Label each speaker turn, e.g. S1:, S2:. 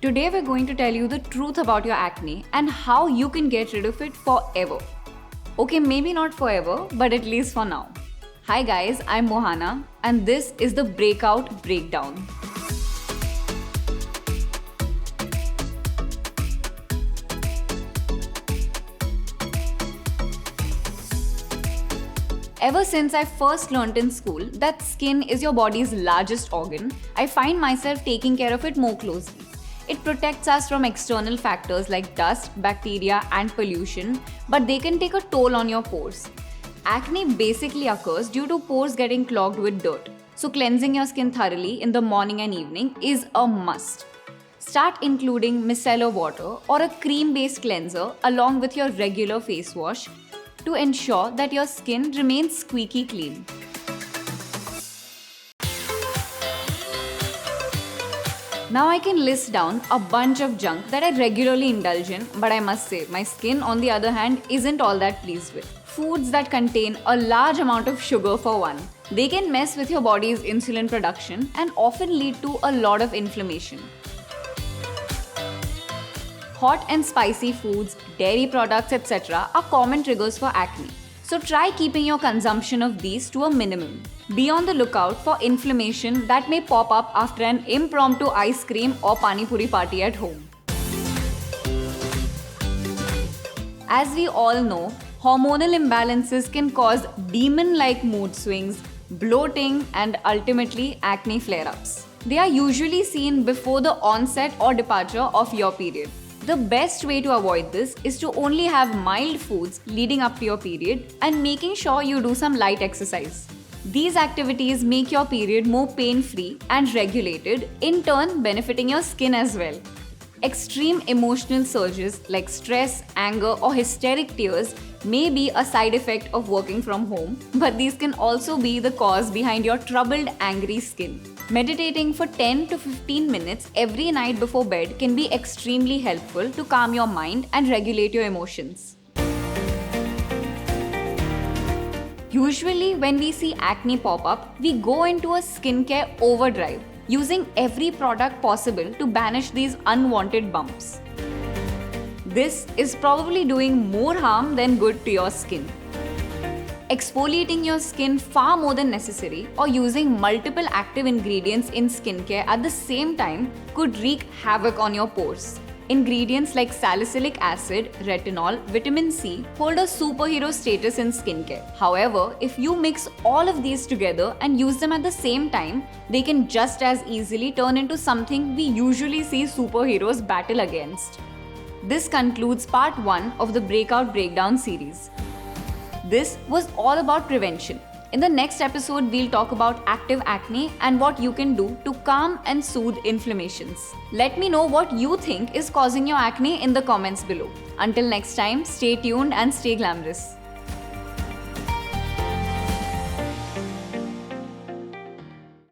S1: Today we're going to tell you the truth about your acne and how you can get rid of it forever. Okay, maybe not forever, but at least for now. Hi guys, I'm Mohana and this is the Breakout Breakdown. Ever since I first learnt in school that skin is your body's largest organ, I find myself taking care of it more closely. It protects us from external factors like dust, bacteria, and pollution, but they can take a toll on your pores. Acne basically occurs due to pores getting clogged with dirt, so cleansing your skin thoroughly in the morning and evening is a must. Start including micellar water or a cream-based cleanser along with your regular face wash to ensure that your skin remains squeaky clean. Now I can list down a bunch of junk that I regularly indulge in, but I must say, my skin on the other hand isn't all that pleased with. Foods that contain a large amount of sugar for one. They can mess with your body's insulin production and often lead to a lot of inflammation. Hot and spicy foods, dairy products, etc. are common triggers for acne. So try keeping your consumption of these to a minimum. Be on the lookout for inflammation that may pop up after an impromptu ice cream or pani puri party at home. As we all know, hormonal imbalances can cause demon-like mood swings, bloating, and ultimately acne flare-ups. They are usually seen before the onset or departure of your period. The best way to avoid this is to only have mild foods leading up to your period and making sure you do some light exercise. These activities make your period more pain-free and regulated, in turn benefiting your skin as well. Extreme emotional surges like stress, anger, or hysteric tears may be a side effect of working from home, but these can also be the cause behind your troubled, angry skin. Meditating for 10 to 15 minutes every night before bed can be extremely helpful to calm your mind and regulate your emotions. Usually, when we see acne pop up, we go into a skincare overdrive, using every product possible to banish these unwanted bumps. This is probably doing more harm than good to your skin. Exfoliating your skin far more than necessary or using multiple active ingredients in skincare at the same time could wreak havoc on your pores. Ingredients like salicylic acid, retinol, vitamin C hold a superhero status in skincare. However, if you mix all of these together and use them at the same time, they can just as easily turn into something we usually see superheroes battle against. This concludes part 1 of the Breakout Breakdown series. This was all about prevention. In the next episode, we'll talk about active acne and what you can do to calm and soothe inflammations. Let me know what you think is causing your acne in the comments below. Until next time, stay tuned and stay glamorous.